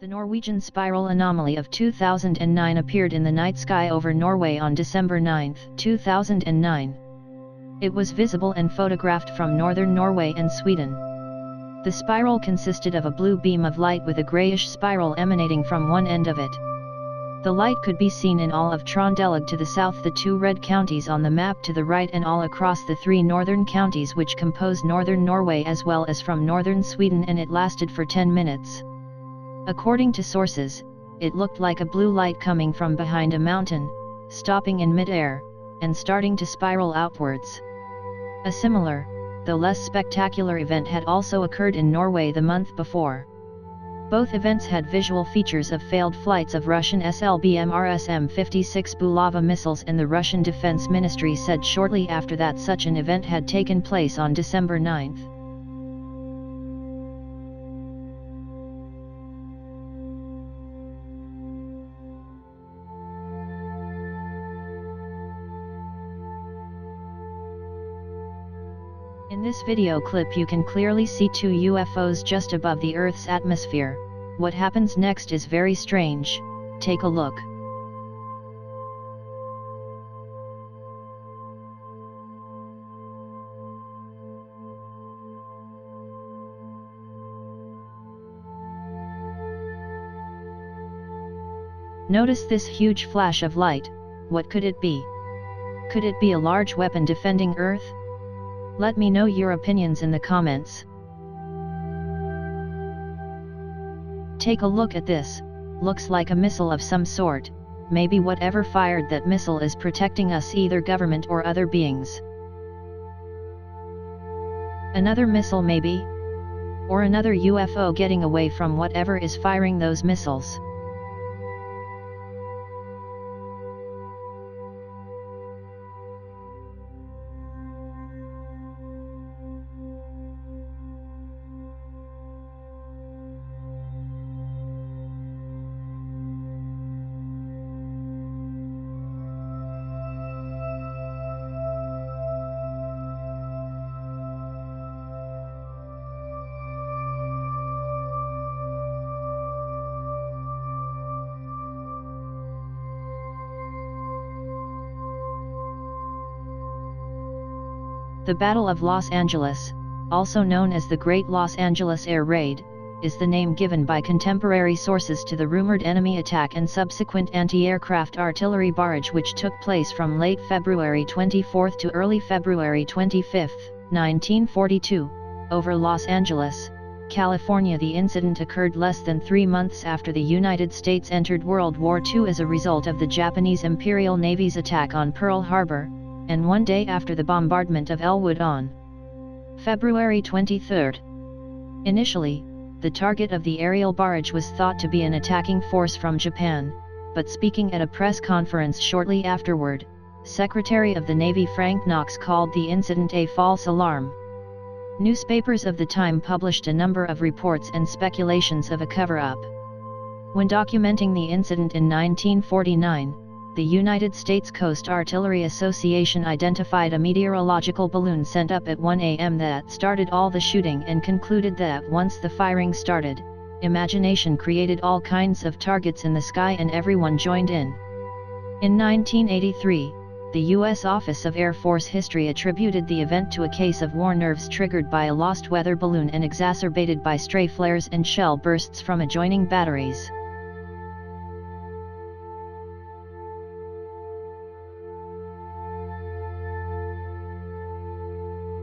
The Norwegian spiral anomaly of 2009 appeared in the night sky over Norway on December 9, 2009. It was visible and photographed from northern Norway and Sweden. The spiral consisted of a blue beam of light with a grayish spiral emanating from one end of it. The light could be seen in all of Trøndelag to the south, the two red counties on the map to the right, and all across the three northern counties which compose northern Norway, as well as from northern Sweden, and it lasted for 10 minutes. According to sources, it looked like a blue light coming from behind a mountain, stopping in mid-air, and starting to spiral outwards. A similar, though less spectacular event had also occurred in Norway the month before. Both events had visual features of failed flights of Russian SLBM-RS M56 Bulava missiles, and the Russian Defense Ministry said shortly after that such an event had taken place on December 9. In this video clip you can clearly see two UFOs just above the Earth's atmosphere. What happens next is very strange. Take a look. Notice this huge flash of light. What could it be? Could it be a large weapon defending Earth? Let me know your opinions in the comments. Take a look at this. Looks like a missile of some sort. Maybe whatever fired that missile is protecting us, either government or other beings. Another missile maybe? Or another UFO getting away from whatever is firing those missiles. The Battle of Los Angeles, also known as the Great Los Angeles Air Raid, is the name given by contemporary sources to the rumored enemy attack and subsequent anti-aircraft artillery barrage which took place from late February 24 to early February 25, 1942, over Los Angeles, California. The incident occurred less than 3 months after the United States entered World War II as a result of the Japanese Imperial Navy's attack on Pearl Harbor, and 1 day after the bombardment of Elwood on February 23. Initially, the target of the aerial barrage was thought to be an attacking force from Japan, but speaking at a press conference shortly afterward, Secretary of the Navy Frank Knox called the incident a false alarm. Newspapers of the time published a number of reports and speculations of a cover-up. When documenting the incident in 1949, the United States Coast Artillery Association identified a meteorological balloon sent up at 1 a.m. that started all the shooting, and concluded that once the firing started, imagination created all kinds of targets in the sky and everyone joined in. In 1983, the U.S. Office of Air Force History attributed the event to a case of war nerves triggered by a lost weather balloon and exacerbated by stray flares and shell bursts from adjoining batteries.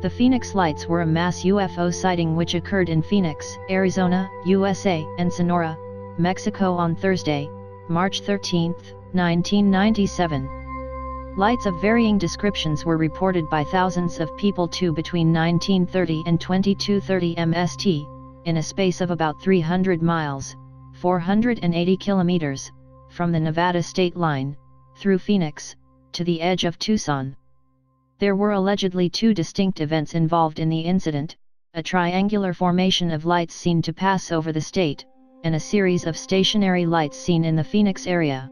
The Phoenix Lights were a mass UFO sighting which occurred in Phoenix, Arizona, USA, and Sonora, Mexico on Thursday, March 13, 1997. Lights of varying descriptions were reported by thousands of people between 1930 and 2230 MST, in a space of about 300 miles, 480 kilometers, from the Nevada state line, through Phoenix, to the edge of Tucson. There were allegedly two distinct events involved in the incident: a triangular formation of lights seen to pass over the state, and a series of stationary lights seen in the Phoenix area.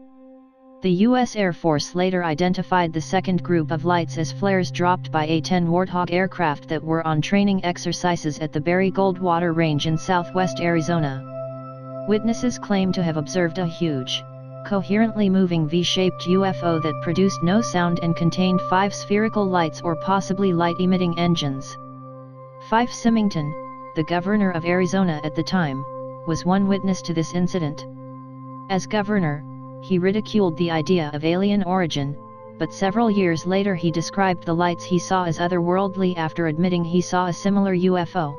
The U.S. Air Force later identified the second group of lights as flares dropped by A-10 Warthog aircraft that were on training exercises at the Barry Goldwater Range in southwest Arizona. Witnesses claim to have observed a huge, coherently moving V-shaped UFO that produced no sound and contained 5 spherical lights or possibly light-emitting engines. Fife Symington, the governor of Arizona at the time, was one witness to this incident. As governor, he ridiculed the idea of alien origin, but several years later he described the lights he saw as otherworldly after admitting he saw a similar UFO.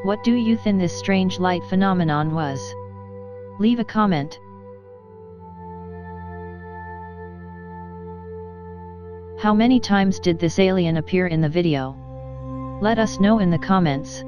What do you think this strange light phenomenon was? Leave a comment. How many times did this alien appear in the video? Let us know in the comments.